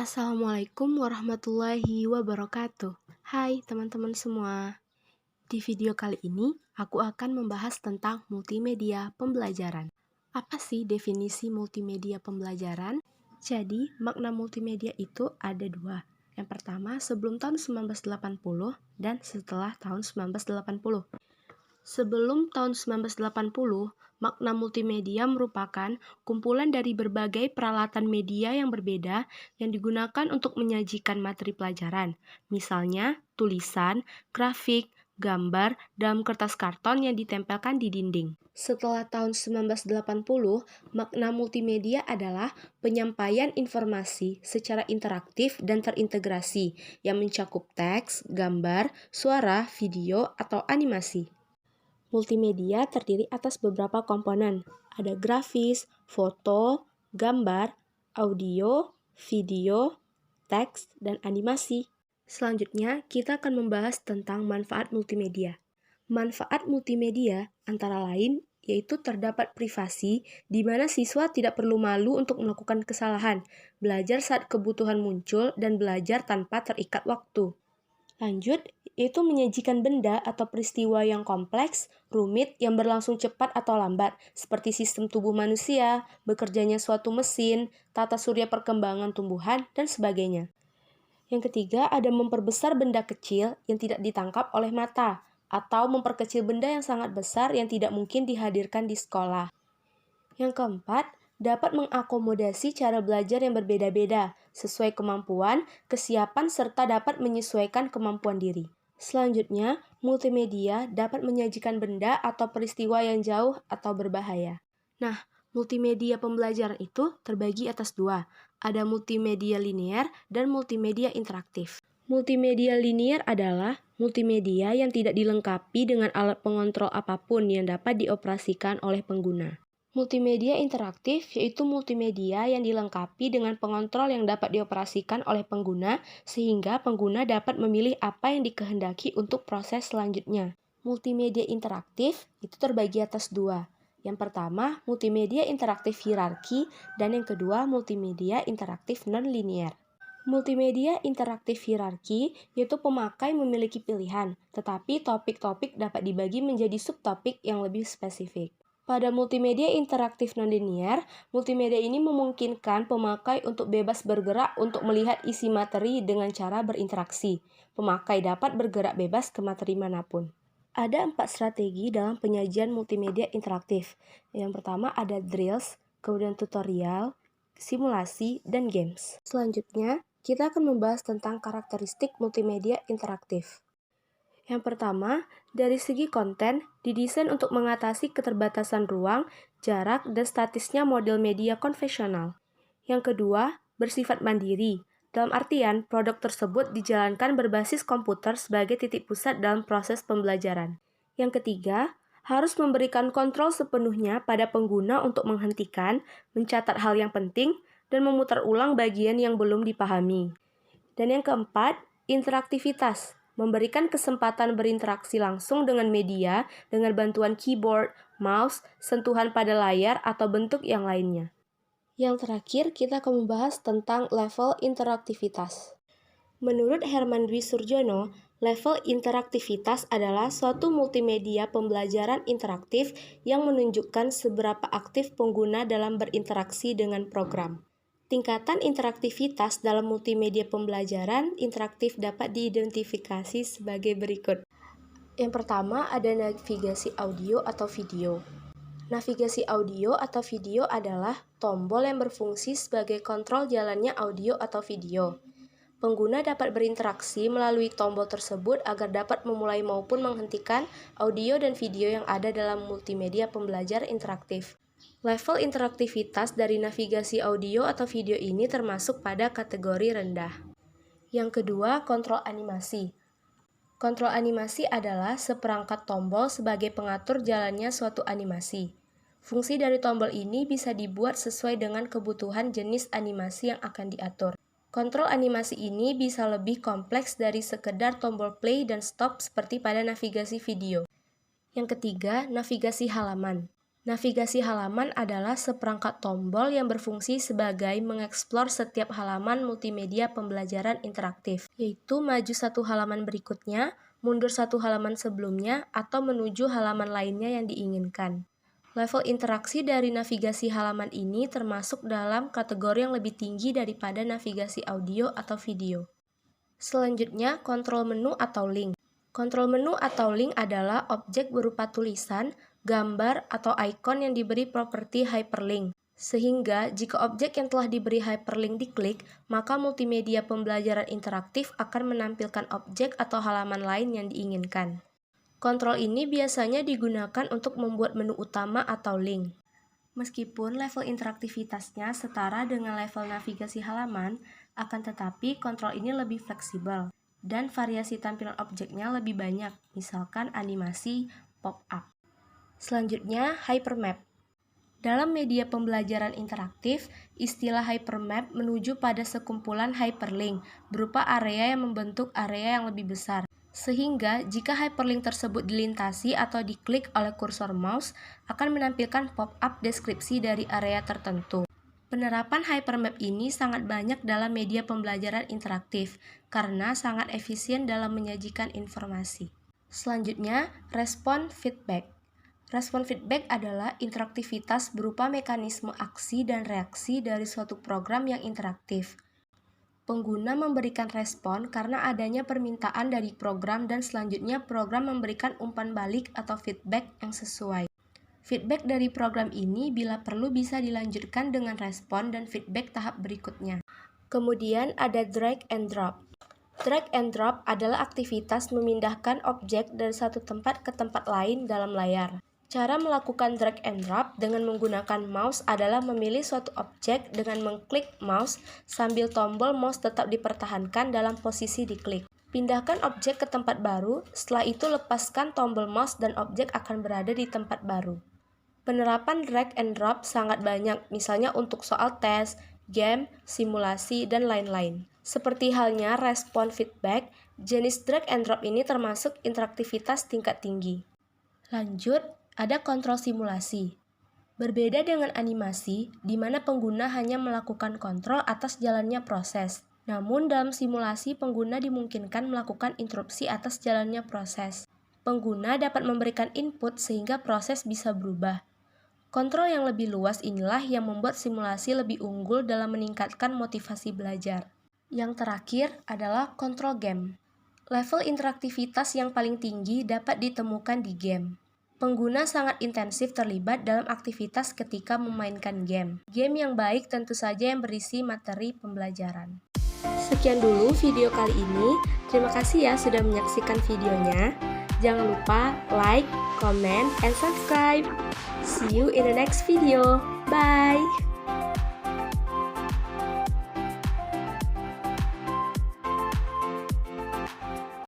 Assalamualaikum warahmatullahi wabarakatuh. Hai teman-teman semua. Di video kali ini, aku akan membahas tentang multimedia pembelajaran. Apa sih definisi multimedia pembelajaran? Jadi, makna multimedia itu ada dua. Yang pertama, sebelum tahun 1980 dan setelah tahun 1980. Sebelum tahun 1980, makna multimedia merupakan kumpulan dari berbagai peralatan media yang berbeda yang digunakan untuk menyajikan materi pelajaran, misalnya tulisan, grafik, gambar, dalam kertas karton yang ditempelkan di dinding. Setelah tahun 1980, makna multimedia adalah penyampaian informasi secara interaktif dan terintegrasi yang mencakup teks, gambar, suara, video, atau animasi. Multimedia terdiri atas beberapa komponen. Ada grafis, foto, gambar, audio, video, teks, dan animasi. Selanjutnya, kita akan membahas tentang manfaat multimedia. Manfaat multimedia antara lain yaitu terdapat privasi, di mana siswa tidak perlu malu untuk melakukan kesalahan, belajar saat kebutuhan muncul, dan belajar tanpa terikat waktu. Lanjut, yaitu menyajikan benda atau peristiwa yang kompleks, rumit, yang berlangsung cepat atau lambat, seperti sistem tubuh manusia, bekerjanya suatu mesin, tata surya perkembangan tumbuhan, dan sebagainya. Yang ketiga, ada memperbesar benda kecil yang tidak ditangkap oleh mata, atau memperkecil benda yang sangat besar yang tidak mungkin dihadirkan di sekolah. Yang keempat, dapat mengakomodasi cara belajar yang berbeda-beda, sesuai kemampuan, kesiapan, serta dapat menyesuaikan kemampuan diri. Selanjutnya, multimedia dapat menyajikan benda atau peristiwa yang jauh atau berbahaya. Nah, multimedia pembelajaran itu terbagi atas dua, ada multimedia linear dan multimedia interaktif. Multimedia linear adalah multimedia yang tidak dilengkapi dengan alat pengontrol apapun yang dapat dioperasikan oleh pengguna. Multimedia interaktif yaitu multimedia yang dilengkapi dengan pengontrol yang dapat dioperasikan oleh pengguna sehingga pengguna dapat memilih apa yang dikehendaki untuk proses selanjutnya. Multimedia interaktif itu terbagi atas dua. Yang pertama, multimedia interaktif hierarki dan yang kedua, multimedia interaktif non-linear. Multimedia interaktif hierarki yaitu pemakai memiliki pilihan, tetapi topik-topik dapat dibagi menjadi subtopik yang lebih spesifik. Pada multimedia interaktif non-linear, multimedia ini memungkinkan pemakai untuk bebas bergerak untuk melihat isi materi dengan cara berinteraksi. Pemakai dapat bergerak bebas ke materi manapun. Ada 4 strategi dalam penyajian multimedia interaktif. Yang pertama ada drills, kemudian tutorial, simulasi, dan games. Selanjutnya, kita akan membahas tentang karakteristik multimedia interaktif. Yang pertama, dari segi konten, didesain untuk mengatasi keterbatasan ruang, jarak, dan statisnya model media konvensional. Yang kedua, bersifat mandiri. Dalam artian, produk tersebut dijalankan berbasis komputer sebagai titik pusat dalam proses pembelajaran. Yang ketiga, harus memberikan kontrol sepenuhnya pada pengguna untuk menghentikan, mencatat hal yang penting, dan memutar ulang bagian yang belum dipahami. Dan yang keempat, interaktivitas. Memberikan kesempatan berinteraksi langsung dengan media dengan bantuan keyboard, mouse, sentuhan pada layar, atau bentuk yang lainnya. Yang terakhir, kita akan membahas tentang level interaktivitas. Menurut Herman Dwi Surjono, level interaktivitas adalah suatu multimedia pembelajaran interaktif yang menunjukkan seberapa aktif pengguna dalam berinteraksi dengan program. Tingkatan interaktivitas dalam multimedia pembelajaran interaktif dapat diidentifikasi sebagai berikut. Yang pertama ada navigasi audio atau video. Navigasi audio atau video adalah tombol yang berfungsi sebagai kontrol jalannya audio atau video. Pengguna dapat berinteraksi melalui tombol tersebut agar dapat memulai maupun menghentikan audio dan video yang ada dalam multimedia pembelajaran interaktif. Level interaktivitas dari navigasi audio atau video ini termasuk pada kategori rendah. Yang kedua, kontrol animasi. Kontrol animasi adalah seperangkat tombol sebagai pengatur jalannya suatu animasi. Fungsi dari tombol ini bisa dibuat sesuai dengan kebutuhan jenis animasi yang akan diatur. Kontrol animasi ini bisa lebih kompleks dari sekedar tombol play dan stop seperti pada navigasi video. Yang ketiga, navigasi halaman. Navigasi halaman adalah seperangkat tombol yang berfungsi sebagai mengeksplor setiap halaman multimedia pembelajaran interaktif, yaitu maju satu halaman berikutnya, mundur satu halaman sebelumnya, atau menuju halaman lainnya yang diinginkan. Level interaksi dari navigasi halaman ini termasuk dalam kategori yang lebih tinggi daripada navigasi audio atau video. Selanjutnya, kontrol menu atau link. Kontrol menu atau link adalah objek berupa tulisan, gambar, atau ikon yang diberi properti hyperlink. Sehingga, jika objek yang telah diberi hyperlink diklik, maka multimedia pembelajaran interaktif akan menampilkan objek atau halaman lain yang diinginkan. Kontrol ini biasanya digunakan untuk membuat menu utama atau link. Meskipun level interaktivitasnya setara dengan level navigasi halaman, akan tetapi kontrol ini lebih fleksibel dan variasi tampilan objeknya lebih banyak, misalkan animasi, pop-up. Selanjutnya, hypermap. Dalam media pembelajaran interaktif, istilah hypermap menuju pada sekumpulan hyperlink berupa area yang membentuk area yang lebih besar. Sehingga, jika hyperlink tersebut dilintasi atau diklik oleh kursor mouse, akan menampilkan pop-up deskripsi dari area tertentu. Penerapan hypermap ini sangat banyak dalam media pembelajaran interaktif karena sangat efisien dalam menyajikan informasi. Selanjutnya, respon feedback. Respon feedback adalah interaktivitas berupa mekanisme aksi dan reaksi dari suatu program yang interaktif. Pengguna memberikan respon karena adanya permintaan dari program dan selanjutnya program memberikan umpan balik atau feedback yang sesuai. Feedback dari program ini bila perlu bisa dilanjutkan dengan respon dan feedback tahap berikutnya. Kemudian ada drag and drop. Drag and drop adalah aktivitas memindahkan objek dari satu tempat ke tempat lain dalam layar. Cara melakukan drag and drop dengan menggunakan mouse adalah memilih suatu objek dengan mengklik mouse sambil tombol mouse tetap dipertahankan dalam posisi diklik. Pindahkan objek ke tempat baru, setelah itu lepaskan tombol mouse dan objek akan berada di tempat baru. Penerapan drag and drop sangat banyak, misalnya untuk soal tes, game, simulasi, dan lain-lain. Seperti halnya respon feedback, jenis drag and drop ini termasuk interaktivitas tingkat tinggi. Lanjut, ada kontrol simulasi. Berbeda dengan animasi, di mana pengguna hanya melakukan kontrol atas jalannya proses. Namun dalam simulasi, pengguna dimungkinkan melakukan interupsi atas jalannya proses. Pengguna dapat memberikan input sehingga proses bisa berubah. Kontrol yang lebih luas inilah yang membuat simulasi lebih unggul dalam meningkatkan motivasi belajar. Yang terakhir adalah kontrol game. Level interaktivitas yang paling tinggi dapat ditemukan di game. Pengguna sangat intensif terlibat dalam aktivitas ketika memainkan game. Game yang baik tentu saja yang berisi materi pembelajaran. Sekian dulu video kali ini. Terima kasih ya sudah menyaksikan videonya. Jangan lupa like, comment, and subscribe. See you in the next video. Bye!